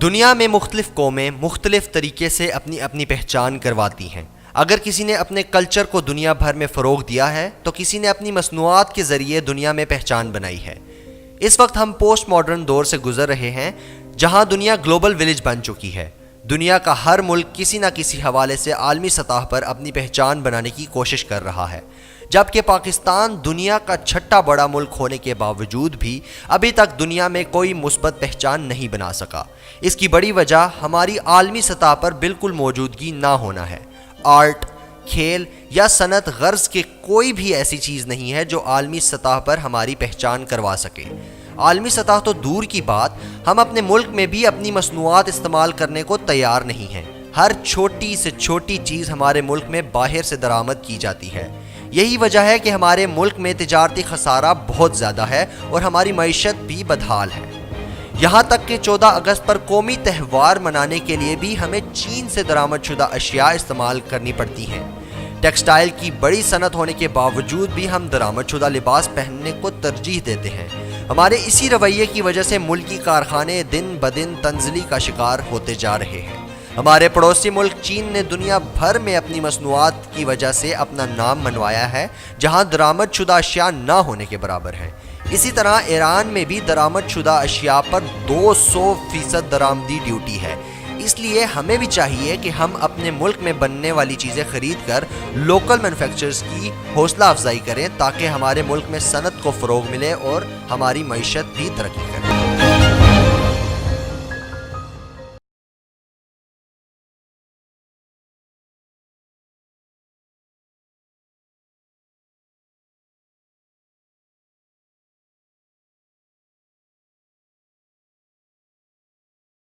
دنیا میں مختلف قومیں مختلف طریقے سے اپنی اپنی پہچان کرواتی ہیں۔ اگر کسی نے اپنے کلچر کو دنیا بھر میں فروغ دیا ہے تو کسی نے اپنی مصنوعات کے ذریعے دنیا میں پہچان بنائی ہے۔ اس وقت ہم پوسٹ ماڈرن دور سے گزر رہے ہیں جہاں دنیا گلوبل ولیج بن چکی ہے۔ دنیا کا ہر ملک کسی نہ کسی حوالے سے عالمی سطح پر اپنی پہچان بنانے کی کوشش کر رہا ہے، جبکہ پاکستان دنیا کا چھٹا بڑا ملک ہونے کے باوجود بھی ابھی تک دنیا میں کوئی مثبت پہچان نہیں بنا سکا۔ اس کی بڑی وجہ ہماری عالمی سطح پر بالکل موجودگی نہ ہونا ہے۔ آرٹ، کھیل یا صنعت غرض کے کوئی بھی ایسی چیز نہیں ہے جو عالمی سطح پر ہماری پہچان کروا سکے۔ عالمی سطح تو دور کی بات، ہم اپنے ملک میں بھی اپنی مصنوعات استعمال کرنے کو تیار نہیں ہیں۔ ہر چھوٹی سے چھوٹی چیز ہمارے ملک میں باہر سے درآمد کی جاتی ہے۔ یہی وجہ ہے کہ ہمارے ملک میں تجارتی خسارہ بہت زیادہ ہے اور ہماری معیشت بھی بدحال ہے۔ یہاں تک کہ 14 اگست پر قومی تہوار منانے کے لیے بھی ہمیں چین سے درآمد شدہ اشیاء استعمال کرنی پڑتی ہیں۔ ٹیکسٹائل کی بڑی صنعت ہونے کے باوجود بھی ہم درآمد شدہ لباس پہننے کو ترجیح دیتے ہیں۔ ہمارے اسی رویے کی وجہ سے ملکی کارخانے دن بدن تنزلی کا شکار ہوتے جا رہے ہیں۔ ہمارے پڑوسی ملک چین نے دنیا بھر میں اپنی مصنوعات کی وجہ سے اپنا نام منوایا ہے، جہاں درآمد شدہ اشیاء نہ ہونے کے برابر ہیں۔ اسی طرح ایران میں بھی درآمد شدہ اشیاء پر 200% درآمدی ڈیوٹی ہے۔ اس لیے ہمیں بھی چاہیے کہ ہم اپنے ملک میں بننے والی چیزیں خرید کر لوکل مینوفیکچررز کی حوصلہ افزائی کریں تاکہ ہمارے ملک میں صنعت کو فروغ ملے اور ہماری معیشت بھی ترقی کرے۔